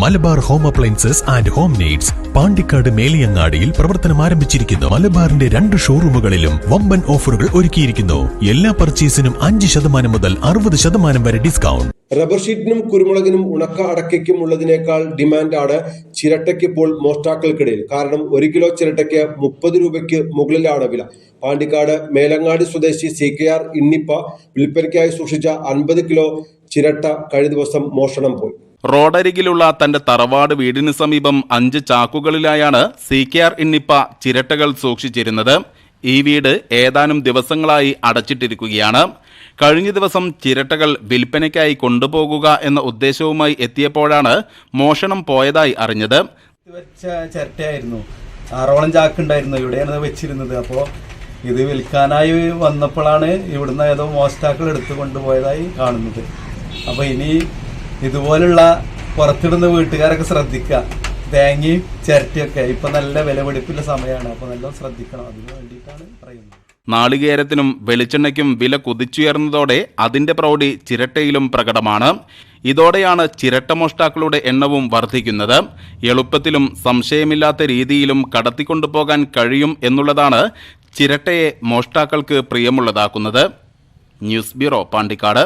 Malabar home appliances and home needs Pandikkad മേലിയങ്ങാടിയിൽ പ്രവർത്തനം ആരംഭിച്ചിരിക്കുന്നു. മലബാറിന്റെ 2 ഷോറൂമുകളിലും വമ്പൻ ഓഫറുകൾ ഒരുക്കിയിരിക്കുന്നു. എല്ലാ പർച്ചേസിനും 5% മുതൽ 60% വരെ ഡിസ്കൗണ്ട്. റബ്ബർ ഷീറ്റിനും കുരുമുളകിനും ഉണക്ക അടയ്ക്കും ഉള്ളതിനേക്കാൾ ഡിമാൻഡാണ് ചിരട്ടയ്ക്ക് ഇപ്പോൾ മോഷ്ടാക്കൾക്കിടയിൽ. കാരണം 1 കിലോ ചിരട്ടയ്ക്ക് 30 രൂപയ്ക്ക് മുകളിലാണ് വില. പാണ്ടിക്കാട് മേലങ്ങാടി സ്വദേശി CKR ഇന്നിപ്പ വിൽപ്പനയ്ക്കായി സൂക്ഷിച്ച 50 കിലോ ചിരട്ട കഴിഞ്ഞ ദിവസം മോഷണം പോയി. റോഡരികിലുള്ള തന്റെ തറവാട് വീടിന് സമീപം 5 ചാക്കുകളിലായാണ് CKR ഇന്നിപ്പ ചിരട്ടകൾ സൂക്ഷിച്ചിരുന്നത്. ഈ വീട് ഏതാനും ദിവസങ്ങളായി അടച്ചിട്ടിരിക്കുകയാണ്. കഴിഞ്ഞ ദിവസം ചിരട്ടകൾ വിൽപ്പനയ്ക്കായി കൊണ്ടുപോകുക എന്ന ഉദ്ദേശവുമായി എത്തിയപ്പോഴാണ് മോഷണം പോയതായി അറിഞ്ഞത്. ചിരട്ടയായിരുന്നു, 6ഓളം ചാക്കുണ്ടായിരുന്നു, ഇവിടെയാണ് വെച്ചിരുന്നത്. അപ്പോൾ ഇത് വിൽക്കാനായി വന്നപ്പോഴാണ് ഇവിടുന്ന് ഏതോ മോഷ്ടാക്കൾ എടുത്തു കൊണ്ടുപോയതായി കാണുന്നത്. അപ്പോൾ ഇനി ഇതുപോലുള്ള പുറത്തിടുന്ന വീട്ടുകാരൊക്കെ ശ്രദ്ധിക്കുക. തേങ്ങയും ചിരട്ടയൊക്കെ ഇപ്പൊ നല്ല വിലപിടിപ്പിന്റെ സമയമാണ്. അപ്പോൾ നല്ല ശ്രദ്ധിക്കണം. അതിനു വേണ്ടിയിട്ടാണ് പറയുന്നത്. നാളികേരത്തിനും വെളിച്ചെണ്ണയ്ക്കും വില കുതിച്ചുയർന്നതോടെ അതിന്റെ പ്രൗഢി ചിരട്ടയിലും പ്രകടമാണ്. ഇതോടെയാണ് ചിരട്ട മോഷ്ടാക്കളുടെ എണ്ണവും വർദ്ധിക്കുന്നത്. എളുപ്പത്തിലും സംശയമില്ലാത്ത രീതിയിലും കടത്തിക്കൊണ്ടുപോകാൻ കഴിയും എന്നുള്ളതാണ് ചിരട്ടയെ മോഷ്ടാക്കൾക്ക് പ്രിയമുള്ളതാക്കുന്നത്. News bureau, Pandikkad.